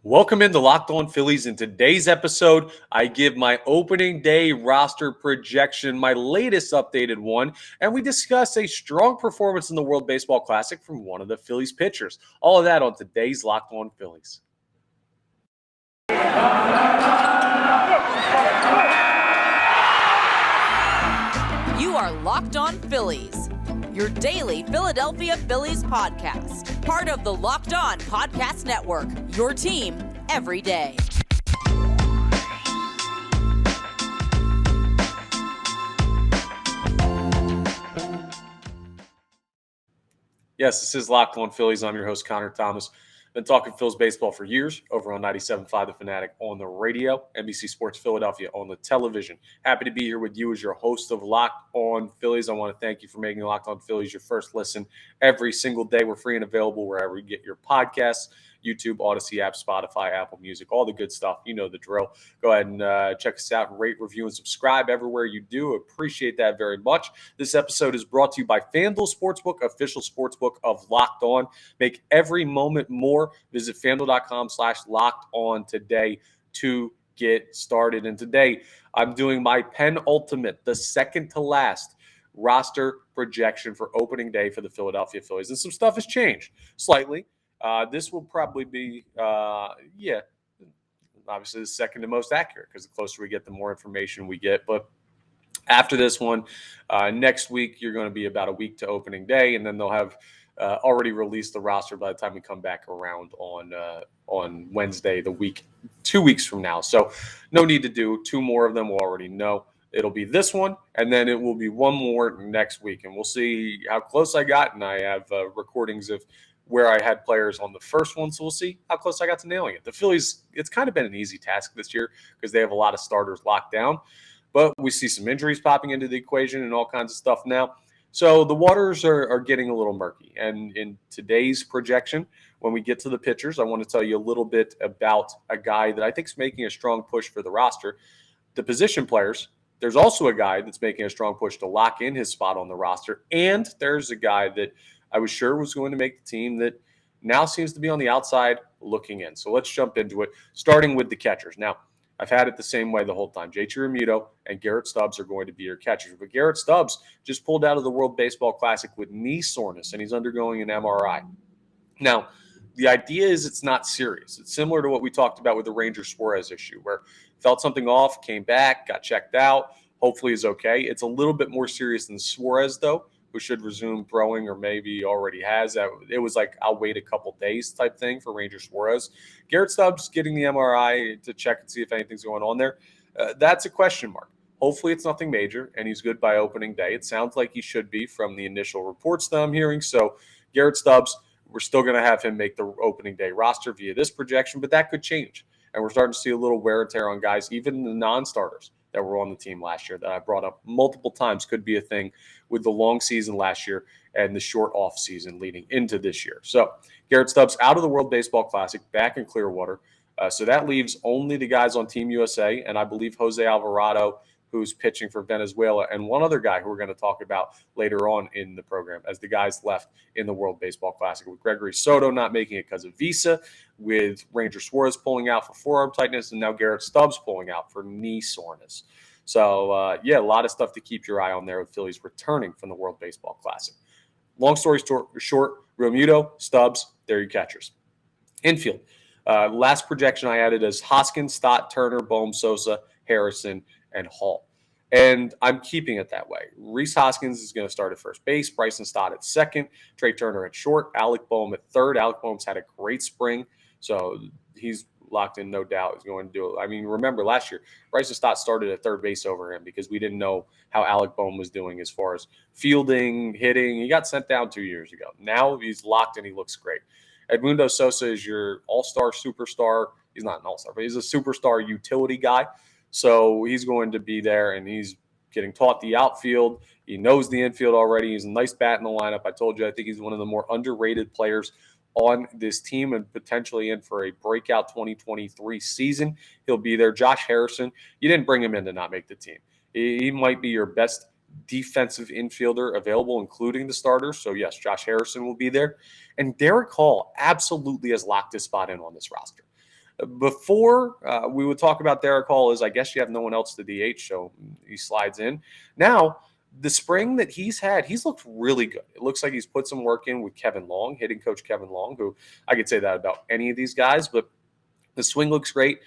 Welcome into Locked On Phillies. In today's episode, I give my opening day roster projection, my latest updated one, and we discuss a strong performance in the World Baseball Classic from one of the Phillies pitchers. All of that on today's Locked On Phillies. You are Locked On Phillies, your daily Philadelphia Phillies podcast. Part of the Locked On Podcast Network, your team every day. Yes, this is Locked On Phillies. I'm your host, Connor Thomas. Been talking Phillies baseball for years over on 97.5 The Fanatic on the radio, NBC Sports Philadelphia on the television. Happy to be here with you as your host of Locked On Phillies. I want to thank you for making Locked On Phillies your first listen every single day. We're free and available wherever you get your podcasts. YouTube, Odyssey app, Spotify, Apple Music, all the good stuff. You know the drill. Go ahead and check us out and rate, review, and subscribe everywhere you do. Appreciate that very much. This episode is brought to you by FanDuel Sportsbook, official sportsbook of Locked On. Make every moment more. Visit FanDuel.com/LockedOn today to get started. And today, I'm doing my penultimate, the second to last roster projection for opening day for the Philadelphia Phillies. And some stuff has changed slightly. This will probably be, obviously the second to most accurate because the closer we get, the more information we get. But after this one, next week, you're going to be about a week to opening day, and then they'll have already released the roster by the time we come back around on Wednesday, 2 weeks from now. So no need to do two more of them. We'll already know. It'll be this one, and then it will be one more next week, and we'll see how close I got. And I have recordings of where I had players on the first one, so we'll see how close I got to nailing it. The Phillies, it's kind of been an easy task this year because they have a lot of starters locked down, but we see some injuries popping into the equation and all kinds of stuff now. So the waters are getting a little murky. And in today's projection, when we get to the pitchers, I want to tell you a little bit about a guy that I think is making a strong push for the roster. The position players, there's also a guy that's making a strong push to lock in his spot on the roster, and there's a guy that I was sure was going to make the team that now seems to be on the outside looking in. So let's jump into it, starting with the catchers. Now, I've had it the same way the whole time. JT Realmuto and Garrett Stubbs are going to be your catchers. But Garrett Stubbs just pulled out of the World Baseball Classic with knee soreness, and he's undergoing an MRI. Now, the idea is it's not serious. It's similar to what we talked about with the Ranger Suarez issue, where felt something off, came back, got checked out, hopefully is okay. It's a little bit more serious than Suarez, though, who should resume throwing or maybe already has. It was like, I'll wait a couple days type thing for Ranger Suarez. Garrett Stubbs getting the MRI to check and see if anything's going on there. That's a question mark. Hopefully it's nothing major, and he's good by opening day. It sounds like he should be from the initial reports that I'm hearing. So Garrett Stubbs, we're still going to have him make the opening day roster via this projection, but that could change. And we're starting to see a little wear and tear on guys, even the non-starters that were on the team last year that I brought up multiple times could be a thing with the long season last year and the short off season leading into this year. So Garrett Stubbs out of the World Baseball Classic, back in Clearwater. So that leaves only the guys on Team USA, and I believe Jose Alvarado, who's pitching for Venezuela, and one other guy who we're going to talk about later on in the program as the guys left in the World Baseball Classic, with Gregory Soto not making it because of visa, with Ranger Suarez pulling out for forearm tightness, and now Garrett Stubbs pulling out for knee soreness. So, a lot of stuff to keep your eye on there with Phillies returning from the World Baseball Classic. Long story short, Realmuto, Stubbs, they're your catchers. Infield. Last projection I added is Hoskins, Stott, Turner, Bohm, Sosa, Harrison, and Hall. And I'm keeping it that way. Rhys Hoskins is going to start at first base, Bryson Stott at second, Trey Turner at short, Alec Bohm at third. Alec Bohm's had a great spring, so he's locked in, no doubt. He's going to do it. I mean, remember last year, Bryson Stott started at third base over him because we didn't know how Alec Bohm was doing as far as fielding, hitting. He got sent down 2 years ago. Now he's locked and he looks great. Edmundo Sosa is your all-star superstar. He's not an all-star, but he's a superstar utility guy. So he's going to be there, and he's getting taught the outfield. He knows the infield already. He's a nice bat in the lineup. I told you, I think he's one of the more underrated players on this team and potentially in for a breakout 2023 season. He'll be there. Josh Harrison, you didn't bring him in to not make the team. He might be your best defensive infielder available, including the starters. So, yes, Josh Harrison will be there. And Derek Hall absolutely has locked his spot in on this roster. Before we would talk about Derek Hall is I guess you have no one else to DH, so he slides in. Now, the spring that he's had, he's looked really good. It looks like he's put some work in with Kevin Long, hitting coach Kevin Long, who I could say that about any of these guys, but the swing looks great.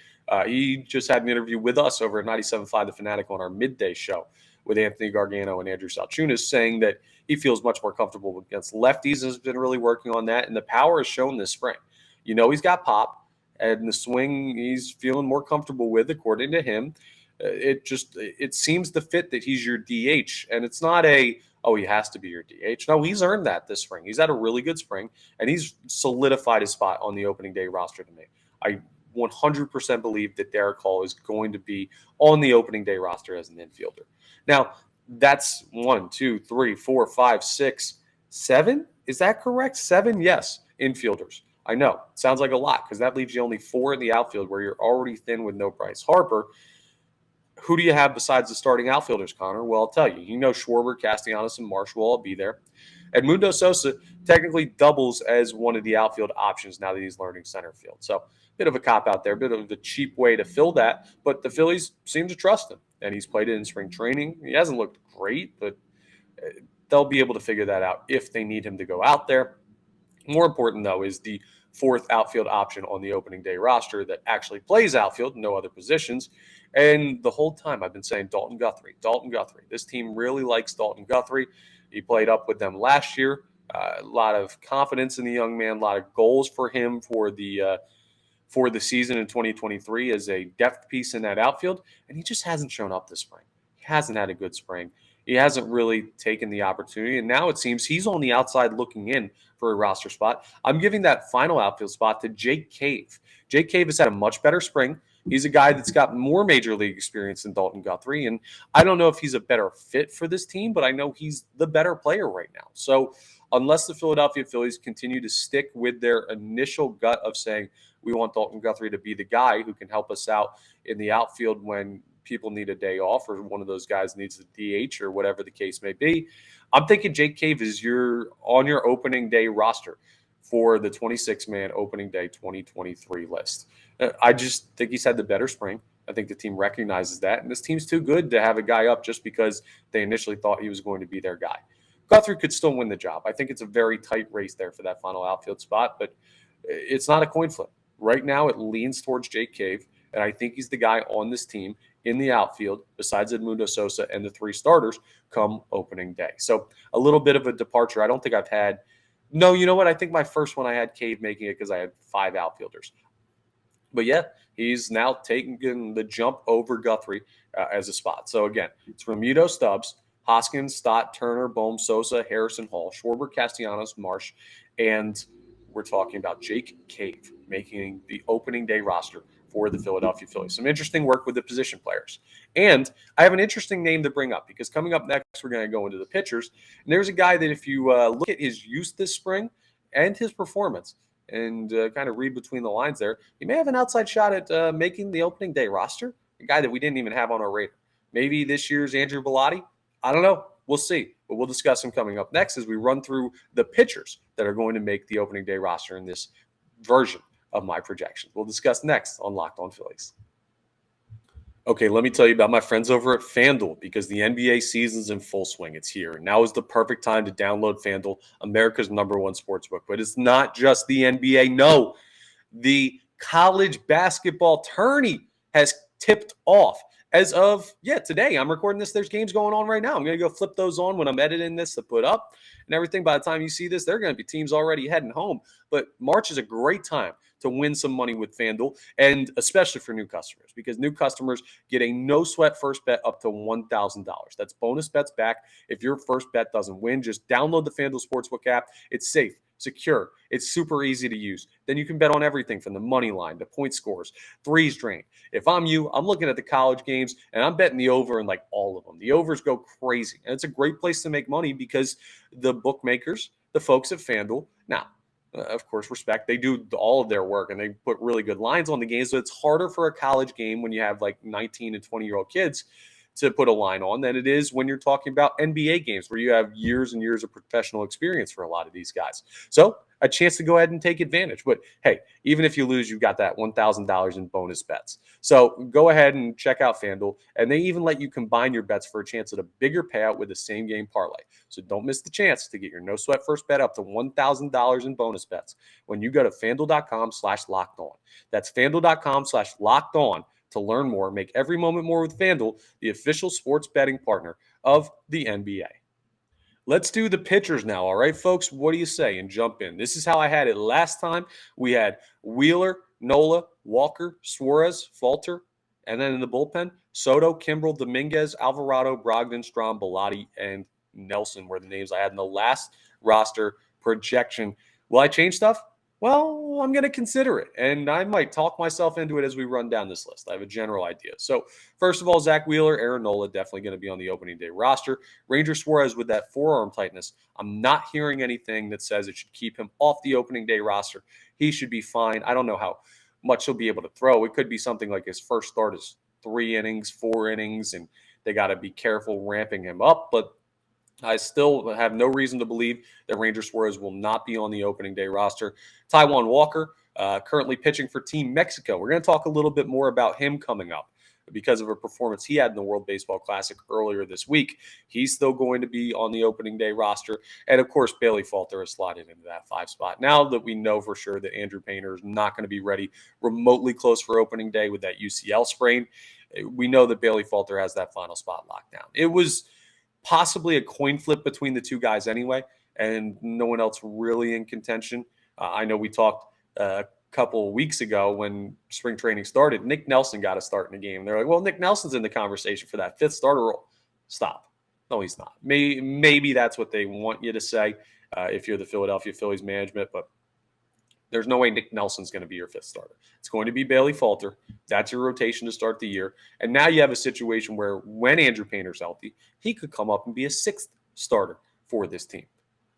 He just had an interview with us over at 97.5 The Fanatic on our midday show with Anthony Gargano and Andrew Salchunas, saying that he feels much more comfortable against lefties and has been really working on that. And the power is shown this spring. He's got pop, and the swing he's feeling more comfortable with, according to him. It seems to fit that he's your DH, and it's not he has to be your DH. No, he's earned that this spring. He's had a really good spring, and he's solidified his spot on the opening day roster to me. I 100% believe that Derek Hall is going to be on the opening day roster as an infielder. Now, that's 1, 2, 3, 4, 5, 6, 7. Is that correct? 7? Yes, infielders. I know. It sounds like a lot because that leaves you only 4 in the outfield where you're already thin with no Bryce Harper. Who do you have besides the starting outfielders, Connor? Well, I'll tell you. Schwarber, Castellanos, and Marsh will all be there. Edmundo Sosa technically doubles as one of the outfield options now that he's learning center field. So, bit of a cop-out there, bit of a cheap way to fill that. But the Phillies seem to trust him, and he's played it in spring training. He hasn't looked great, but they'll be able to figure that out if they need him to go out there. More important, though, is the 4th outfield option on the opening day roster that actually plays outfield, no other positions. And the whole time I've been saying Dalton Guthrie. This team really likes Dalton Guthrie. He played up with them last year. A lot of confidence in the young man, a lot of goals for him for the season in 2023 as a depth piece in that outfield. And he just hasn't shown up this spring. He hasn't had a good spring. He hasn't really taken the opportunity. And now it seems he's on the outside looking in for a roster spot. I'm giving that final outfield spot to Jake Cave. Jake Cave has had a much better spring. He's a guy that's got more major league experience than Dalton Guthrie. And I don't know if he's a better fit for this team, but I know he's the better player right now. So unless the Philadelphia Phillies continue to stick with their initial gut of saying we want Dalton Guthrie to be the guy who can help us out in the outfield when people need a day off or one of those guys needs a DH or whatever the case may be, I'm thinking Jake Cave is on your opening day roster for the 26-man opening day 2023 list. I just think he's had the better spring. I think the team recognizes that, and this team's too good to have a guy up just because they initially thought he was going to be their guy. Guthrie could still win the job. I think it's a very tight race there for that final outfield spot, but it's not a coin flip. Right now, it leans towards Jake Cave, and I think he's the guy on this team in the outfield, besides Edmundo Sosa and the 3 starters, come opening day. So a little bit of a departure. I don't think I've had – no, you know what? I think my first one I had Cave making it because I had 5 outfielders. But, yeah, he's now taking the jump over Guthrie as a spot. So, again, it's Realmuto, Stubbs, Hoskins, Stott, Turner, Bohm, Sosa, Harrison, Hall, Schwarber, Castellanos, Marsh, and we're talking about Jake Cave making the opening day roster for the Philadelphia Phillies. Some interesting work with the position players. And I have an interesting name to bring up because coming up next, we're going to go into the pitchers. And there's a guy that if you look at his use this spring and his performance and kind of read between the lines there, he may have an outside shot at making the opening day roster, a guy that we didn't even have on our radar. Maybe this year's Andrew Bellotti. I don't know. We'll see. But we'll discuss him coming up next as we run through the pitchers that are going to make the opening day roster in this version of my projections. We'll discuss next on Locked On Phillies. Okay, let me tell you about my friends over at FanDuel because the NBA season's in full swing. It's here. Now is the perfect time to download FanDuel, America's #1 sportsbook. But it's not just the NBA. No, the college basketball tourney has tipped off. As of, today, I'm recording this. There's games going on right now. I'm going to go flip those on when I'm editing this to put up and everything. By the time you see this, there are going to be teams already heading home. But March is a great time to win some money with FanDuel, and especially for new customers, because new customers get a no-sweat first bet up to $1,000. That's bonus bets back if your first bet doesn't win. Just download the FanDuel Sportsbook app. It's safe, secure. It's super easy to use. Then you can bet on everything from the money line, the point scores, threes drained. If I'm you, I'm looking at the college games, and I'm betting the over in like all of them. The overs go crazy, and it's a great place to make money because the bookmakers, the folks at FanDuel, now, of course, respect. They do all of their work, and they put really good lines on the game. So it's harder for a college game when you have like 19 and 20-year-old kids to put a line on than it is when you're talking about NBA games where you have years and years of professional experience for a lot of these guys. So a chance to go ahead and take advantage. But hey, even if you lose, you've got that $1,000 in bonus bets. So go ahead and check out FanDuel, and they even let you combine your bets for a chance at a bigger payout with the same game parlay. So don't miss the chance to get your no sweat first bet up to $1,000 in bonus bets when you go to FanDuel.com/lockedon. That's FanDuel.com/lockedon to learn more. Make every moment more with FanDuel, the official sports betting partner of the NBA. Let's do the pitchers now, all right, folks? What do you say? And jump in. This is how I had it last time. We had Wheeler, Nola, Walker, Suarez, Falter, and then in the bullpen, Soto, Kimbrel, Dominguez, Alvarado, Brogdon, Strahm, Bilotti, and Nelson were the names I had in the last roster projection. Will I change stuff? Well, I'm going to consider it, and I might talk myself into it as we run down this list. I have a general idea. So, first of all, Zach Wheeler, Aaron Nola, definitely going to be on the opening day roster. Ranger Suarez with that forearm tightness. I'm not hearing anything that says it should keep him off the opening day roster. He should be fine. I don't know how much he'll be able to throw. It could be something like his first start is 3 innings, 4 innings, and they got to be careful ramping him up, but I still have no reason to believe that Ranger Suarez will not be on the opening day roster. Taijuan Walker, currently pitching for Team Mexico. We're going to talk a little bit more about him coming up because of a performance he had in the World Baseball Classic earlier this week. He's still going to be on the opening day roster. And, of course, Bailey Falter has slotted into that 5 spot. Now that we know for sure that Andrew Painter is not going to be ready remotely close for opening day with that UCL sprain, we know that Bailey Falter has that final spot locked down. It was possibly a coin flip between the two guys anyway, and no one else really in contention. I know we talked a couple of weeks ago when spring training started. Nick Nelson got a start in the game. They're like, well, Nick Nelson's in the conversation for that 5th starter role. Stop. No, he's not. Maybe that's what they want you to say if you're the Philadelphia Phillies management, but there's no way Nick Nelson's going to be your 5th starter. It's going to be Bailey Falter. That's your rotation to start the year. And now you have a situation where when Andrew Painter's healthy, he could come up and be a 6th starter for this team.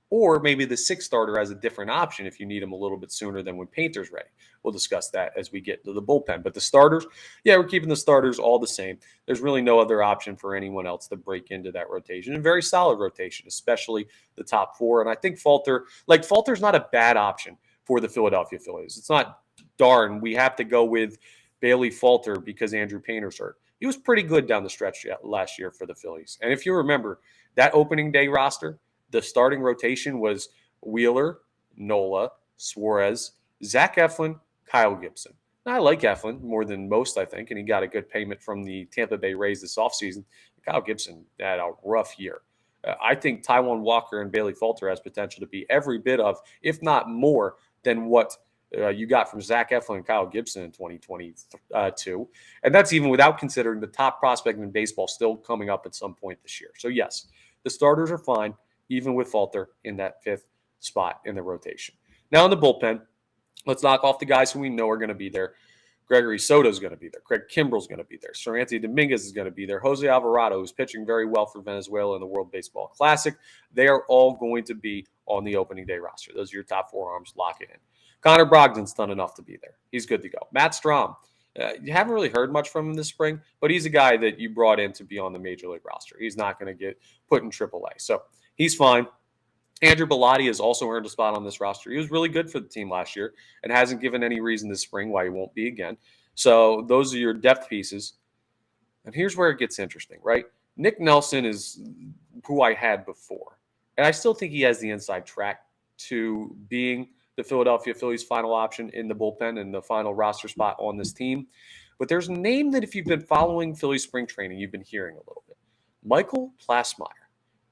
Or maybe the 6th starter has a different option if you need him a little bit sooner than when Painter's ready. We'll discuss that as we get to the bullpen. But the starters, yeah, we're keeping the starters all the same. There's really no other option for anyone else to break into that rotation. And very solid rotation, especially the top 4. And I think Falter's not a bad option for the Philadelphia Phillies. It's not, darn, we have to go with Bailey Falter because Andrew Painter's hurt. He was pretty good down the stretch last year for the Phillies. And if you remember, that opening day roster, the starting rotation was Wheeler, Nola, Suarez, Zach Eflin, Kyle Gibson. Now, I like Eflin more than most, I think, and he got a good payment from the Tampa Bay Rays this offseason. Kyle Gibson had a rough year. I think Taiwan Walker and Bailey Falter has potential to be every bit of, if not more, than what you got from Zach Eflin and Kyle Gibson in 2022. And that's even without considering the top prospect in baseball still coming up at some point this year. So, yes, the starters are fine, even with Falter in that 5th spot in the rotation. Now in the bullpen, let's knock off the guys who we know are going to be there. Gregory Soto's going to be there. Craig Kimbrel's going to be there. Sir Anthony Dominguez is going to be there. Jose Alvarado, who's pitching very well for Venezuela in the World Baseball Classic. They are all going to be on the opening day roster. Those are your top 4 arms. Lock it in. Connor Brogdon's done enough to be there. He's good to go. Matt Strahm. You haven't really heard much from him this spring, but he's a guy that you brought in to be on the Major League roster. He's not going to get put in AAA. So he's fine. Andrew Bilotti has also earned a spot on this roster. He was really good for the team last year and hasn't given any reason this spring why he won't be again. So those are your depth pieces. And here's where it gets interesting, right? Nick Nelson is who I had before. And I still think he has the inside track to being the Philadelphia Phillies' final option in the bullpen and the final roster spot on this team. But there's a name that if you've been following Phillies spring training, you've been hearing a little bit. Michael Plasmeyer.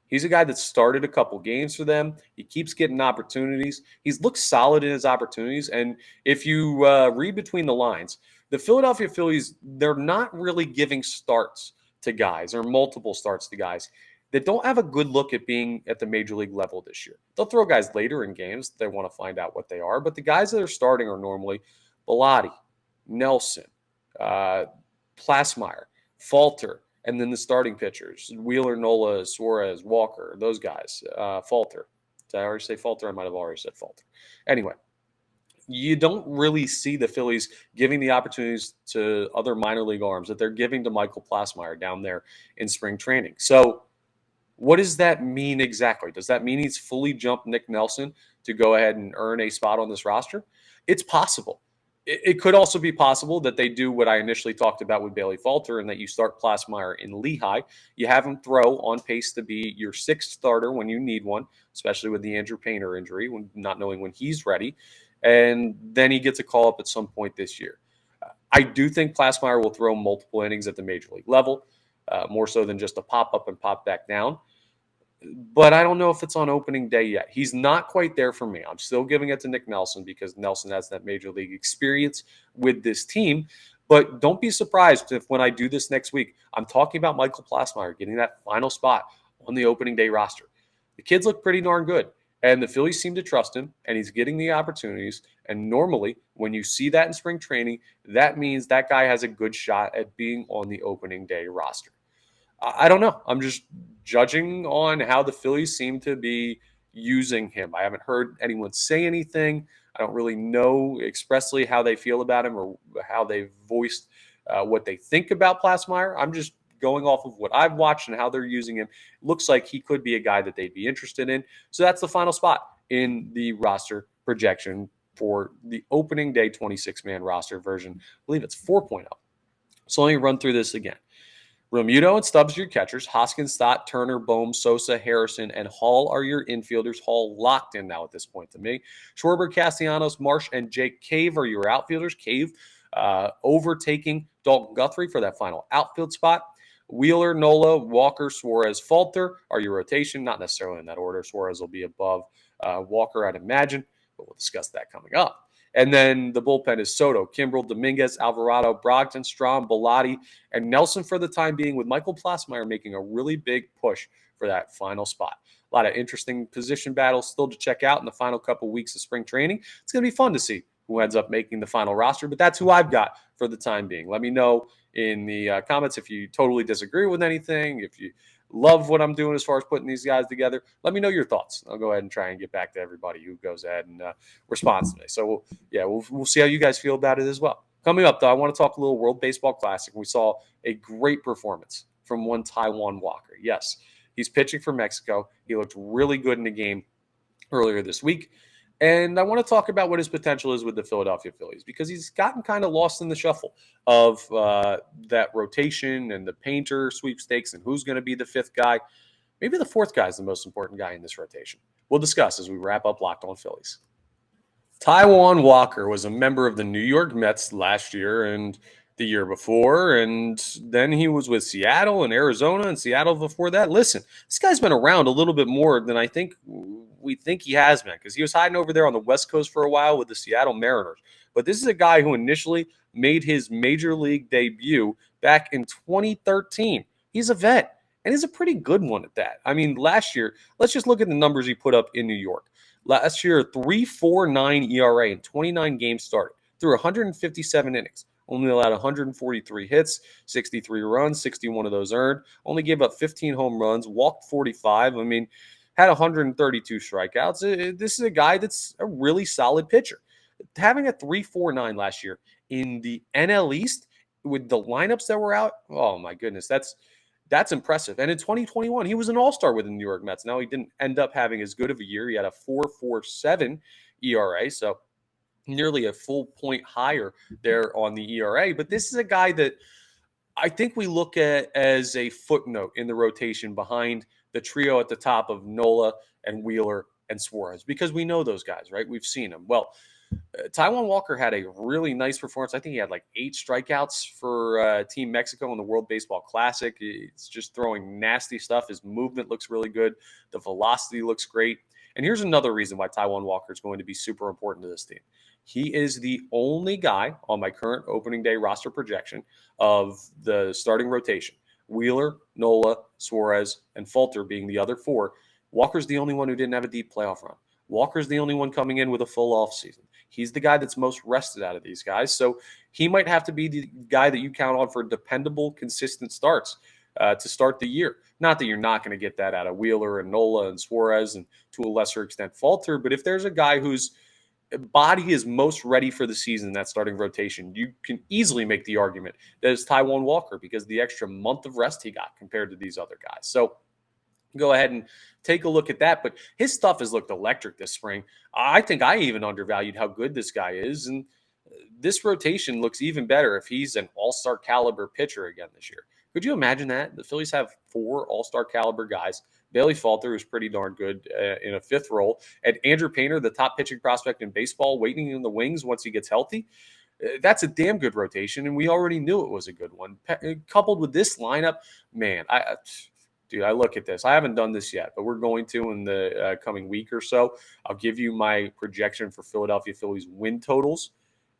He's a guy that started a couple games for them. He keeps getting opportunities. He's looked solid in his opportunities. And if you read between the lines, the Philadelphia Phillies, they're not really giving starts to guys or multiple starts to guys that don't have a good look at being at the major league level this year. They'll throw guys later in games. They want to find out what they are. But the guys that are starting are normally Bilotti, Nelson, Plasmeyer, Falter, and then the starting pitchers, Wheeler, Nola, Suarez, Walker, those guys, Falter. Did I already say Falter? I might have already said Falter. Anyway, you don't really see the Phillies giving the opportunities to other minor league arms that they're giving to Michael Plasmeyer down there in spring training. So what does that mean exactly? Does that mean he's fully jumped Nick Nelson to go ahead and earn a spot on this roster? It's possible. It could also be possible that they do what I initially talked about with Bailey Falter and that you start Plasmeyer in Lehigh. You have him throw on pace to be your sixth starter when you need one, especially with the Andrew Painter injury, when not knowing when he's ready. And then he gets a call up at some point this year. I do think Plasmeyer will throw multiple innings at the major league level, more so than just a pop up and pop back down. But I don't know if it's on opening day yet. He's not quite there for me. I'm still giving it to Nick Nelson because Nelson has that major league experience with this team. But don't be surprised if when I do this next week, I'm talking about Michael Plasmeyer getting that final spot on the opening day roster. The kids look pretty darn good. And the Phillies seem to trust him, and he's getting the opportunities. And normally, when you see that in spring training, that means that guy has a good shot at being on the opening day roster. I don't know. I'm just judging on how the Phillies seem to be using him. I haven't heard anyone say anything. I don't really know expressly how they feel about him or how they've voiced what they think about Plasmeyer. I'm just going off of what I've watched and how they're using him. It looks like he could be a guy that they'd be interested in. So that's the final spot in the roster projection for the opening day 26-man roster version. I believe it's 4.0. So let me run through this again. Realmuto and Stubbs are your catchers. Hoskins, Stott, Turner, Bohm, Sosa, Harrison, and Hall are your infielders. Hall locked in now at this point to me. Schwarber, Castellanos, Marsh, and Jake Cave are your outfielders. Cave overtaking Dalton Guthrie for that final outfield spot. Wheeler, Nola, Walker, Suarez, Falter are your rotation. Not necessarily in that order. Suarez will be above Walker, I'd imagine, but we'll discuss that coming up. And then the bullpen is Soto, Kimbrel, Dominguez, Alvarado, Brogdon, Strahm, Bellotti, and Nelson for the time being, with Michael Plasmeyer making a really big push for that final spot. A lot of interesting position battles still to check out in the final couple weeks of spring training. It's going to be fun to see who ends up making the final roster, but that's who I've got for the time being. Let me know in the comments if you totally disagree with anything, if you love what I'm doing as far as putting these guys together. Let me know your thoughts. I'll go ahead and try and get back to everybody who goes ahead and responds today. So, we'll see how you guys feel about it as well. Coming up, though, I want to talk a little World Baseball Classic. We saw a great performance from one Taijuan Walker. Yes, he's pitching for Mexico. He looked really good in the game earlier this week. And I want to talk about what his potential is with the Philadelphia Phillies because he's gotten kind of lost in the shuffle of that rotation and the Painter sweepstakes and who's going to be the fifth guy. Maybe the fourth guy is the most important guy in this rotation. We'll discuss as we wrap up Locked On Phillies. Taijuan Walker was a member of the New York Mets last year and the year before, and then he was with Seattle and Arizona and Seattle before that. Listen, this guy's been around a little bit more than I think we think he has been because he was hiding over there on the West Coast for a while with the Seattle Mariners. But this is a guy who initially made his major league debut back in 2013. He's a vet, and he's a pretty good one at that. I mean, last year, let's just look at the numbers he put up in New York. Last year, 3.49 ERA in 29 games started through 157 innings. Only allowed 143 hits, 63 runs, 61 of those earned. Only gave up 15 home runs, walked 45. I mean, had 132 strikeouts. This is a guy that's a really solid pitcher. Having a 3.49 last year in the NL East with the lineups that were out, oh my goodness, that's impressive. And in 2021, he was an all-star with the New York Mets. Now, he didn't end up having as good of a year. He had a 4.47 ERA, so nearly a full point higher there on the ERA. But this is a guy that I think we look at as a footnote in the rotation behind the trio at the top of Nola and Wheeler and Suarez because we know those guys, right? We've seen them. Well, Taijuan Walker had a really nice performance. I think he had like 8 strikeouts for Team Mexico in the World Baseball Classic. It's just throwing nasty stuff. His movement looks really good. The velocity looks great. And here's another reason why Taijuan Walker is going to be super important to this team. He is the only guy on my current opening day roster projection of the starting rotation. Wheeler, Nola, Suarez, and Falter being the other 4. Walker's the only one who didn't have a deep playoff run. Walker's the only one coming in with a full offseason. He's the guy that's most rested out of these guys. So he might have to be the guy that you count on for dependable, consistent starts to start the year. Not that you're not going to get that out of Wheeler and Nola and Suarez and to a lesser extent Falter, but if there's a guy whose body is most ready for the season in that starting rotation, you can easily make the argument that it's Taijuan Walker because the extra month of rest he got compared to these other guys. So go ahead and take a look at that. But his stuff has looked electric this spring. I think I even undervalued how good this guy is. And this rotation looks even better if he's an all-star caliber pitcher again this year. Could you imagine that? The Phillies have 4 all-star caliber guys. Bailey Falter, who's pretty darn good in a 5th role, and Andrew Painter, the top pitching prospect in baseball, waiting in the wings once he gets healthy. That's a damn good rotation, and we already knew it was a good one. Coupled with this lineup, man, Dude, I look at this. I haven't done this yet, but we're going to in the coming week or so. I'll give you my projection for Philadelphia Phillies win totals.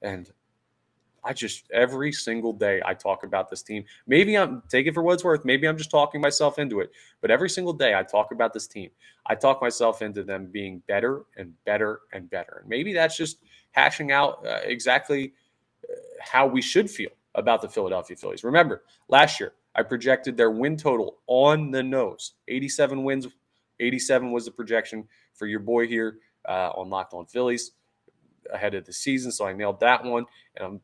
And every single day I talk about this team. Maybe I'm, take it for what it's worth, maybe I'm just talking myself into it. But every single day I talk about this team. I talk myself into them being better and better and better. And maybe that's just hashing out exactly how we should feel about the Philadelphia Phillies. Remember, last year, I projected their win total on the nose. 87 wins. 87 was the projection for your boy here on Locked On Phillies ahead of the season. So I nailed that one. And I'm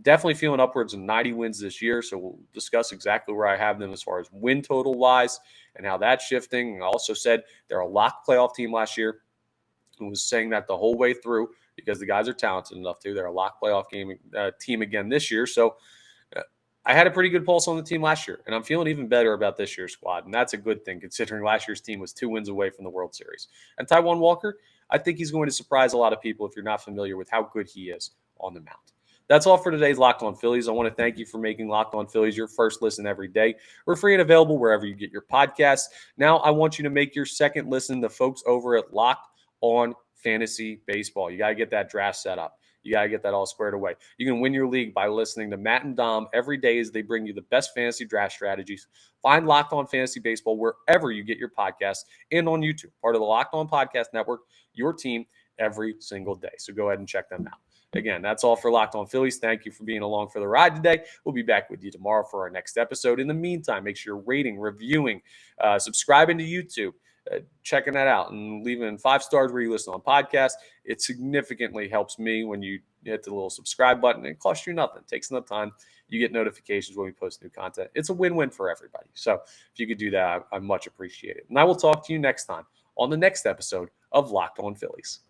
definitely feeling upwards of 90 wins this year. So we'll discuss exactly where I have them as far as win total wise and how that's shifting. I also said they're a locked playoff team last year. I was saying that the whole way through because the guys are talented enough to. They're a locked playoff team again this year. So I had a pretty good pulse on the team last year, and I'm feeling even better about this year's squad, and that's a good thing considering last year's team was 2 wins away from the World Series. And Taijuan Walker, I think he's going to surprise a lot of people if you're not familiar with how good he is on the mound. That's all for today's Locked On Phillies. I want to thank you for making Locked On Phillies your first listen every day. We're free and available wherever you get your podcasts. Now I want you to make your second listen to folks over at Locked On Fantasy Baseball. You got to get that draft set up. You got to get that all squared away. You can win your league by listening to Matt and Dom every day as they bring you the best fantasy draft strategies. Find Locked On Fantasy Baseball wherever you get your podcasts and on YouTube, part of the Locked On Podcast Network, your team every single day. So go ahead and check them out. Again, that's all for Locked On Phillies. Thank you for being along for the ride today. We'll be back with you tomorrow for our next episode. In the meantime, make sure you're rating, reviewing, subscribing to YouTube, checking that out, and leaving 5 stars where you listen on podcasts. It significantly helps me when you hit the little subscribe button. It costs you nothing. It takes enough time. You get notifications when we post new content. It's a win-win for everybody. So if you could do that, I much appreciate it. And I will talk to you next time on the next episode of Locked On Phillies.